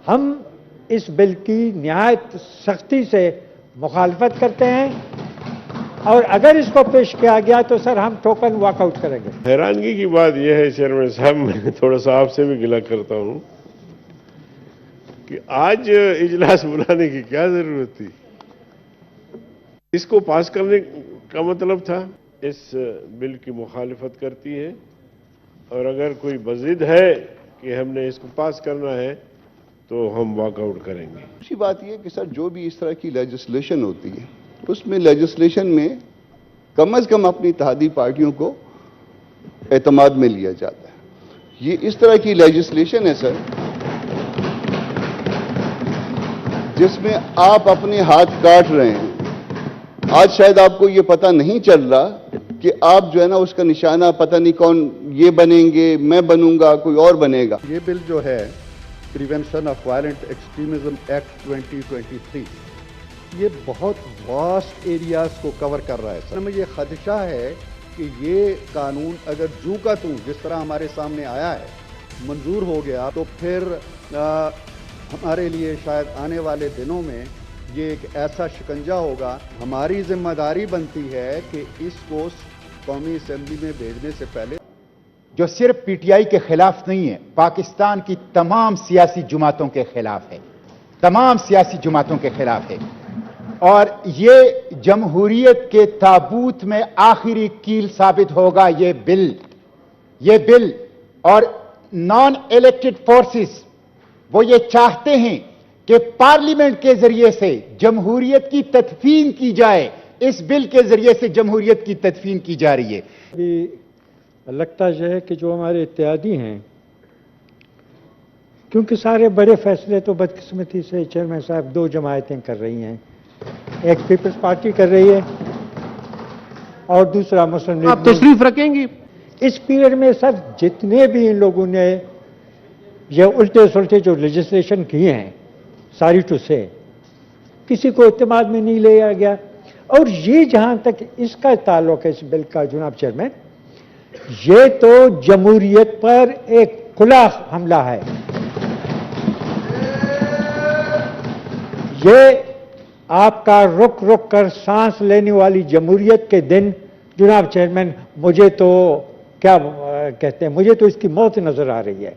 ہم اس بل کی نہایت سختی سے مخالفت کرتے ہیں اور اگر اس کو پیش کیا گیا تو سر ہم ٹوکن واک آؤٹ کریں گے۔ حیرانگی کی بات یہ ہے چیئرمین صاحب، میں تھوڑا سا آپ سے بھی گلہ کرتا ہوں کہ آج اجلاس بلانے کی کیا ضرورت تھی؟ اس کو پاس کرنے کا مطلب تھا اس بل کی مخالفت کرتی ہے، اور اگر کوئی بضد ہے کہ ہم نے اس کو پاس کرنا ہے تو ہم واک آؤٹ کریں گے۔ دوسری بات یہ کہ سر جو بھی اس طرح کی لیجسلیشن ہوتی ہے اس میں لیجسلیشن میں کم از کم اپنی اتحادی پارٹیوں کو اعتماد میں لیا جاتا ہے۔ یہ اس طرح کی لیجسلیشن ہے سر جس میں آپ اپنے ہاتھ کاٹ رہے ہیں۔ آج شاید آپ کو یہ پتہ نہیں چل رہا کہ آپ جو ہے نا اس کا نشانہ پتہ نہیں کون یہ بنیں گے، میں بنوں گا، کوئی اور بنے گا۔ یہ بل جو ہے prevention of violent extremism act 2023 یہ بہت واسٹ ایریاز کو کور کر رہا ہے۔ سر ہمیں یہ خدشہ ہے کہ یہ قانون اگر جو کا توں جس طرح ہمارے سامنے آیا ہے منظور ہو گیا تو پھر ہمارے لیے شاید آنے والے دنوں میں یہ ایک ایسا شکنجہ ہوگا۔ ہماری ذمہ داری بنتی ہے کہ اس کو قومی اسمبلی میں بھیجنے سے پہلے جو صرف پی ٹی آئی کے خلاف نہیں ہے، پاکستان کی تمام سیاسی جماعتوں کے خلاف ہے، تمام سیاسی جماعتوں کے خلاف ہے، اور یہ جمہوریت کے تابوت میں آخری کیل ثابت ہوگا یہ بل اور نان الیکٹڈ فورسز وہ یہ چاہتے ہیں کہ پارلیمنٹ کے ذریعے سے جمہوریت کی تدفین کی جائے۔ اس بل کے ذریعے سے جمہوریت کی تدفین کی جا رہی ہے۔ لگتا یہ ہے کہ جو ہمارے اتحادی ہیں، کیونکہ سارے بڑے فیصلے تو بدقسمتی سے چیئرمین صاحب دو جماعتیں کر رہی ہیں، ایک پیپلز پارٹی کر رہی ہے اور دوسرا مسلم لیگ۔ آپ تشریف رکھیں گی؟ اس پیریڈ میں سر جتنے بھی ان لوگوں نے یہ الٹے سلٹے جو لیجسلیشن کی ہیں ساری ٹو سے کسی کو اعتماد میں نہیں لیا گیا، اور یہ جہاں تک اس کا تعلق ہے اس بل کا جناب چیئرمین، یہ تو جمہوریت پر ایک کھلا حملہ ہے۔ یہ آپ کا رک رک کر سانس لینے والی جمہوریت کے دن جناب چیئرمین مجھے تو کیا کہتے ہیں، مجھے تو اس کی موت نظر آ رہی ہے۔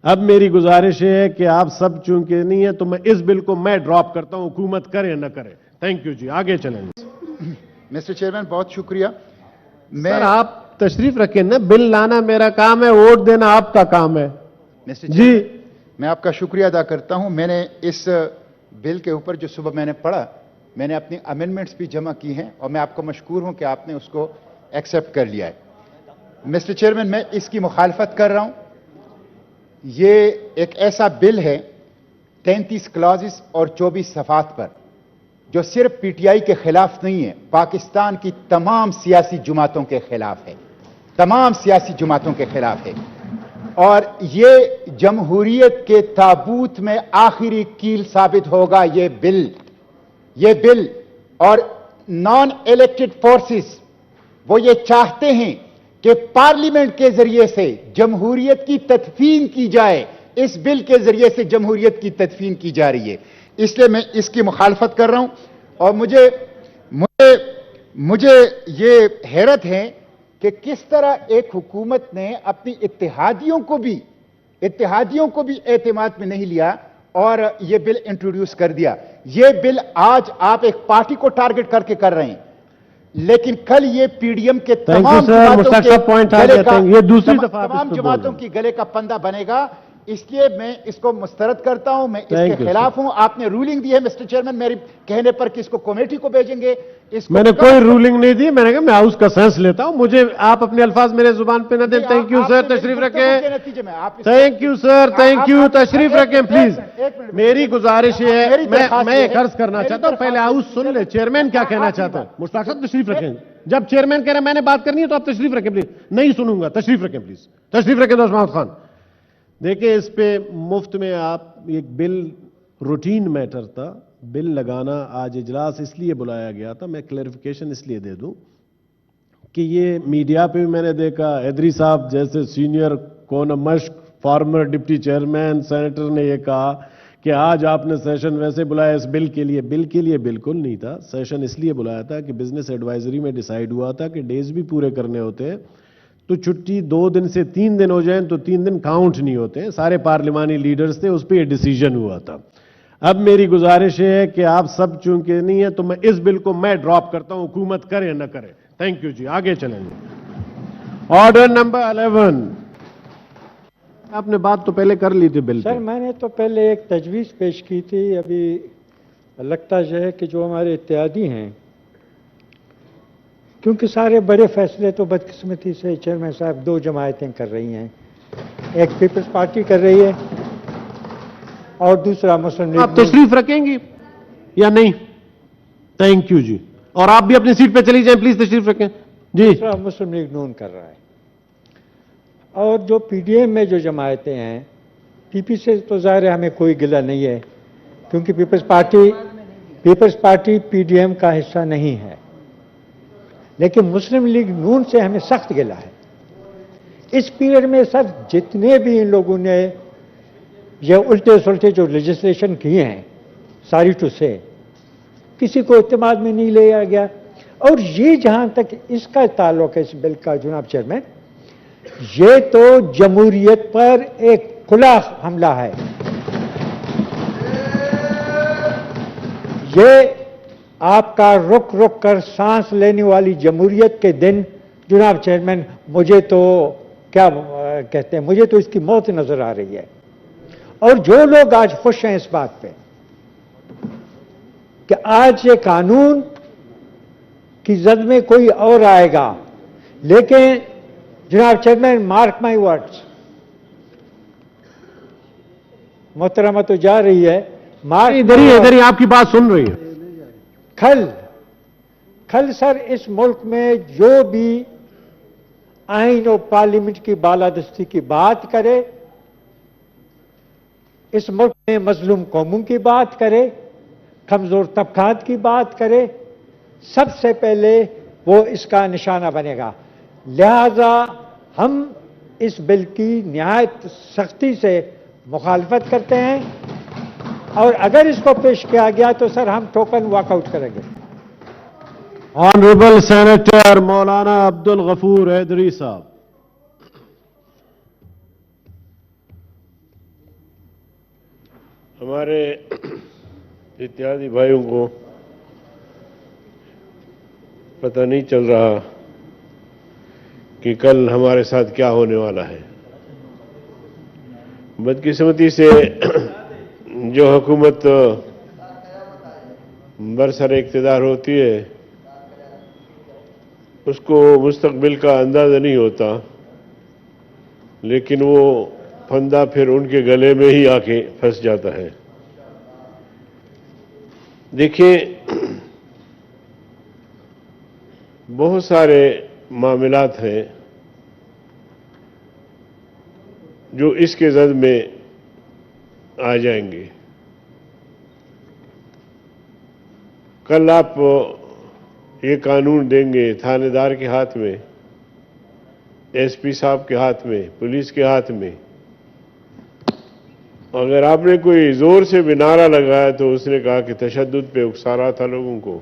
اب میری گزارش ہے کہ آپ سب چونکہ نہیں ہے تو میں اس بل کو میں ڈراپ کرتا ہوں، حکومت کرے نہ کرے۔ تھینک یو جی، آگے چلیں۔ مسٹر چیئرمین بہت شکریہ۔ سر آپ تشریف رکھیں نا، بل لانا میرا کام ہے، ووٹ دینا آپ کا کام ہے۔ جی میں آپ کا شکریہ ادا کرتا ہوں۔ میں نے اس بل کے اوپر جو صبح میں نے پڑھا، میں نے اپنی امینڈمنٹس بھی جمع کی ہیں اور میں آپ کو مشکور ہوں کہ آپ نے اس کو ایکسیپٹ کر لیا ہے۔ مسٹر چیئرمین میں اس کی مخالفت کر رہا ہوں۔ یہ ایک ایسا بل ہے 33 کلازز اور 24 صفحات پر جو صرف پی ٹی آئی کے خلاف نہیں ہے، پاکستان کی تمام سیاسی جماعتوں کے خلاف ہے، تمام سیاسی جماعتوں کے خلاف ہے، اور یہ جمہوریت کے تابوت میں آخری کیل ثابت ہوگا یہ بل اور نان الیکٹڈ فورسز وہ یہ چاہتے ہیں کہ پارلیمنٹ کے ذریعے سے جمہوریت کی تدفین کی جائے۔ اس بل کے ذریعے سے جمہوریت کی تدفین کی جا رہی ہے، اس لیے میں اس کی مخالفت کر رہا ہوں۔ اور مجھے یہ حیرت ہے کہ کس طرح ایک حکومت نے اپنی اتحادیوں کو بھی اعتماد میں نہیں لیا اور یہ بل انٹروڈیوس کر دیا۔ یہ بل آج آپ ایک پارٹی کو ٹارگٹ کر کے کر رہے ہیں، لیکن کل یہ پی ڈی ایم کے تمام جماعتوں کی گلے کا پندہ بنے گا۔ اس لیے میں اس کو مسترد کرتا ہوں، میں اس کے خلاف ہوں۔ آپ نے رولنگ دی ہے مسٹر چیئرمین میرے کہنے پر کہ اس کو کمیٹی کو بھیجیں گے۔ میں نے کوئی رولنگ نہیں دی، میں نے کہا میں ہاؤس کا سینس لیتا ہوں، مجھے آپ اپنے الفاظ میرے زبان پہ نہ دیں۔ تھینک یو سر، تشریف رکھیں۔ Thank you sir, thank you, تشریف رکھیں پلیز۔ میری گزارش یہ ہے، میں ایک عرض کرنا چاہتا ہوں، پہلے ہاؤس سن لے چیئرمین کیا کہنا چاہتا ہے۔ مشتاق صاحب تشریف رکھیں، جب چیئرمین کہہ رہے ہیں میں نے بات کرنی ہے تو آپ تشریف رکھیں پلیز۔ نہیں سنوں گا، تشریف رکھیں پلیز، تشریف رکھیں دوست محمد خان۔ دیکھیں اس پہ مفت میں آپ ایک بل روٹین میٹر تھا، بل لگانا آج اجلاس اس لیے بلایا گیا تھا، میں کلیریفیکیشن اس لیے دے دوں کہ یہ میڈیا پہ بھی میں نے دیکھا، حیدری صاحب جیسے سینئر کون مشق فارمر ڈپٹی چیئرمین سینیٹر نے یہ کہا کہ آج آپ نے سیشن ویسے بلایا اس بل کے لیے بالکل نہیں تھا. سیشن اس لیے بلایا تھا کہ بزنس ایڈوائزری میں ڈیسائیڈ ہوا تھا کہ ڈیز بھی پورے کرنے ہوتے ہیں, تو چھٹی 2 دن سے 3 دن ہو جائیں تو 3 دن کاؤنٹ نہیں ہوتے ہیں. سارے پارلیمانی لیڈرز تھے, اس پہ یہ ڈیسیجن ہوا تھا. اب میری گزارش ہے کہ آپ سب چونکہ نہیں ہیں تو میں اس بل کو میں ڈراپ کرتا ہوں, حکومت کرے یا نہ کرے. تھینک یو جی, آگے چلیں گے. Order number 11. آپ نے بات تو پہلے کر لی تھی بل سر پہ. میں نے تو پہلے ایک تجویز پیش کی تھی, ابھی لگتا ہے کہ جو ہمارے اتحادی ہیں, کیونکہ سارے بڑے فیصلے تو بدقسمتی سے چیئرمین صاحب 2 جماعتیں کر رہی ہیں, ایک پیپلز پارٹی کر رہی ہے اور دوسرا مسلم آپ لیگ. تشریف رکھیں گی یا نہیں؟ تھینک یو جی. اور آپ بھی اپنی سیٹ پہ چلی جائیں, پلیز تشریف رکھیں جی. دوسرا مسلم لیگ نون کر رہا ہے. اور جو پی ڈی ایم میں جو جماعتیں ہیں, پی پی سے تو ظاہر ہے ہمیں کوئی گلہ نہیں ہے, کیونکہ پیپلز پارٹی پی ڈی ایم کا حصہ نہیں ہے, لیکن مسلم لیگ نون سے ہمیں سخت گلہ ہے. اس پیریڈ میں سر جتنے بھی ان لوگوں نے یہ الٹے سلٹے جو لیجسلیشن کیے ہیں, ساری ٹو سے کسی کو اعتماد میں نہیں لیا گیا. اور یہ جہاں تک اس کا تعلق ہے اس بل کا جناب چیئرمین, یہ تو جمہوریت پر ایک کھلا حملہ ہے. یہ آپ کا رک رک کر سانس لینے والی جمہوریت کے دن جناب چیئرمین, مجھے تو کیا کہتے ہیں, مجھے تو اس کی موت نظر آ رہی ہے. اور جو لوگ آج خوش ہیں اس بات پہ کہ آج یہ قانون کی زد میں کوئی اور آئے گا, لیکن جناب چیئرمین مارک مائی ورڈز, محترمہ تو جا رہی ہے, ادھر ہی آپ کی بات سن رہی ہے. کل سر اس ملک میں جو بھی آئین اور پارلیمنٹ کی بالادستی کی بات کرے, اس ملک میں مظلوم قوموں کی بات کرے, کمزور طبقات کی بات کرے, سب سے پہلے وہ اس کا نشانہ بنے گا. لہذا ہم اس بل کی نہایت سختی سے مخالفت کرتے ہیں, اور اگر اس کو پیش کیا گیا تو سر ہم ٹوکن واک آؤٹ کریں گے. آنریبل سینیٹر مولانا عبد الغفور حیدری صاحب. ہمارے اتحادی بھائیوں کو پتہ نہیں چل رہا کہ کل ہمارے ساتھ کیا ہونے والا ہے. بدقسمتی سے جو حکومت برسر اقتدار ہوتی ہے اس کو مستقبل کا اندازہ نہیں ہوتا, لیکن وہ پھندا پھر ان کے گلے میں ہی آ کے پھنس جاتا ہے. دیکھیں, بہت سارے معاملات ہیں جو اس کے زد میں آ جائیں گے. کل آپ یہ قانون دیں گے تھانے دار کے ہاتھ میں, ایس پی صاحب کے ہاتھ میں, پولیس کے ہاتھ میں. اگر آپ نے کوئی زور سے بھی نعرہ لگایا تو اس نے کہا کہ تشدد پہ اکسا رہا تھا لوگوں کو,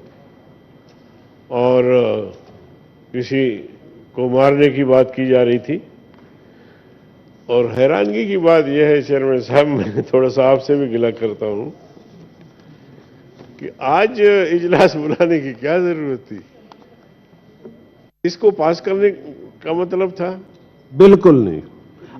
اور کسی کو مارنے کی بات کی جا رہی تھی. اور حیرانگی کی بات یہ ہے چیئرمین صاحب, میں تھوڑا سا آپ سے بھی گلہ کرتا ہوں کہ آج اجلاس بلانے کی کیا ضرورت تھی؟ اس کو پاس کرنے کا مطلب تھا؟ بالکل نہیں.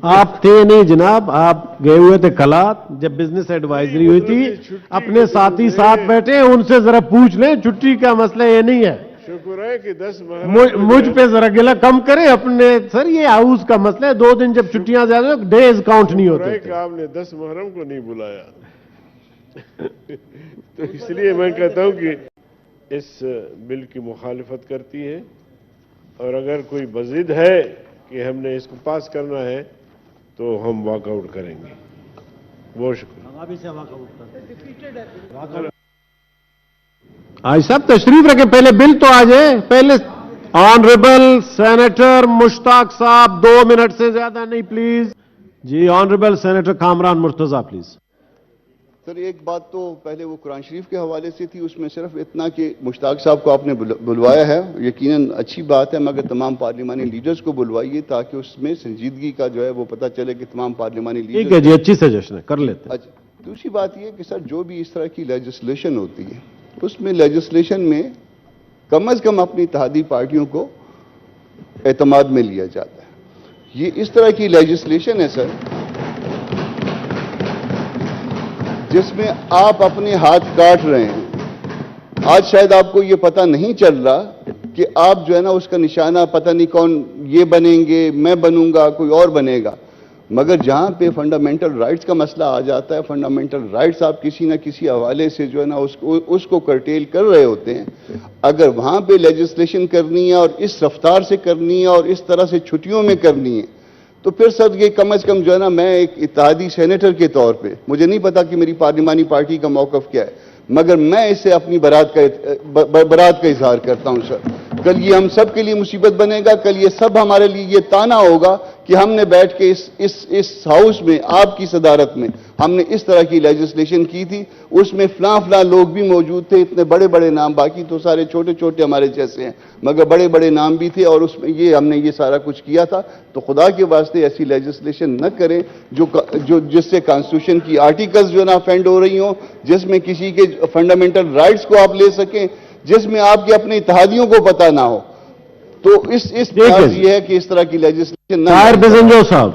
آپ تھے نہیں جناب, آپ گئے ہوئے تھے کلات جب بزنس ایڈوائزری ہوئی تھی. اپنے ساتھی ساتھ بیٹھے ہیں, ان سے ذرا پوچھ لیں, چھٹی کا مسئلہ یہ نہیں ہے. شکر ہے کہ 10 محرم مجھ پہ ذرا گلہ کم کریں اپنے. سر یہ ہاؤس کا مسئلہ ہے, 2 دن جب چھٹیاں زیادہ ڈیز کاؤنٹ نہیں ہوتے کہ آپ نے 10 محرم کو نہیں بلایا. تو اس لیے میں کہتا ہوں کہ اس بل کی مخالفت کرتی ہے, اور اگر کوئی بضد ہے کہ ہم نے اس کو پاس کرنا ہے تو ہم واک آؤٹ کریں گے. بہت شکریہ. آج صاحب تشریف رکھیں, پہلے بل تو آ جائے. پہلے آنریبل سینیٹر مشتاق صاحب 2 منٹ سے زیادہ نہیں پلیز. جی honourable senator Kamran Murtaza please. Sir ایک بات تو پہلے وہ قرآن شریف کے حوالے سے تھی، اس میں صرف اتنا کہ مشتاق صاحب کو آپ نے بلوایا ہے، یقیناً اچھی بات ہے، مگر تمام پارلیمانی لیڈرز کو بلوائیے تاکہ اس میں سنجیدگی کا جو ہے وہ پتہ چلے کہ تمام پارلیمانی ٹھیک ہے لیڈرز. جی، اچھی سجیشن ہے، کر لیتے ہیں. اچھا، دوسری بات یہ کہ سر جو بھی اس طرح کی لیجسلیشن ہوتی ہے اس میں لیجسلیشن میں کم از کم اپنی اتحادی پارٹیوں کو اعتماد میں لیا جاتا ہے. یہ اس طرح کی لیجسلیشن ہے سر جس میں آپ اپنے ہاتھ کاٹ رہے ہیں. آج شاید آپ کو یہ پتہ نہیں چل رہا کہ آپ جو ہے نا اس کا نشانہ پتہ نہیں کون یہ بنیں گے، میں بنوں گا، کوئی اور بنے گا. مگر جہاں پہ فنڈامنٹل رائٹس کا مسئلہ آ جاتا ہے، فنڈامنٹل رائٹس آپ کسی نہ کسی حوالے سے جو ہے نا اس کو کرٹیل کر رہے ہوتے ہیں. اگر وہاں پہ لیجسلیشن کرنی ہے اور اس رفتار سے کرنی ہے اور اس طرح سے چھٹیوں میں کرنی ہے تو پھر سر یہ کم از کم جو ہے نا میں ایک اتحادی سینیٹر کے طور پہ، مجھے نہیں پتا کہ میری پارلیمانی پارٹی کا موقف کیا ہے، مگر میں اس سے اپنی برات کا اظہار کرتا ہوں سر. کل یہ ہم سب کے لیے مصیبت بنے گا، کل یہ سب ہمارے لیے یہ تانا ہوگا کہ ہم نے بیٹھ کے اس ہاؤس میں آپ کی صدارت میں ہم نے اس طرح کی لیجسلیشن کی تھی، اس میں فلاں لوگ بھی موجود تھے، اتنے بڑے بڑے نام، باقی تو سارے چھوٹے چھوٹے ہمارے جیسے ہیں، مگر بڑے بڑے نام بھی تھے، اور اس میں ہم نے یہ سارا کچھ کیا تھا. تو خدا کے واسطے ایسی لیجسلیشن نہ کریں جس سے کانسٹیٹیوشن کی آرٹیکلز جو ہے نا افینڈ ہو رہی ہوں، جس میں کسی کے فنڈامنٹل رائٹس کو آپ لے سکیں، جس میں آپ کے اپنے اتحادیوں کو پتہ نہ ہو. تو اس ٹھیک ہے یہ ہے کہ اس طرح کی لیجسلیشن نہ طاہر بزنجو صاحب.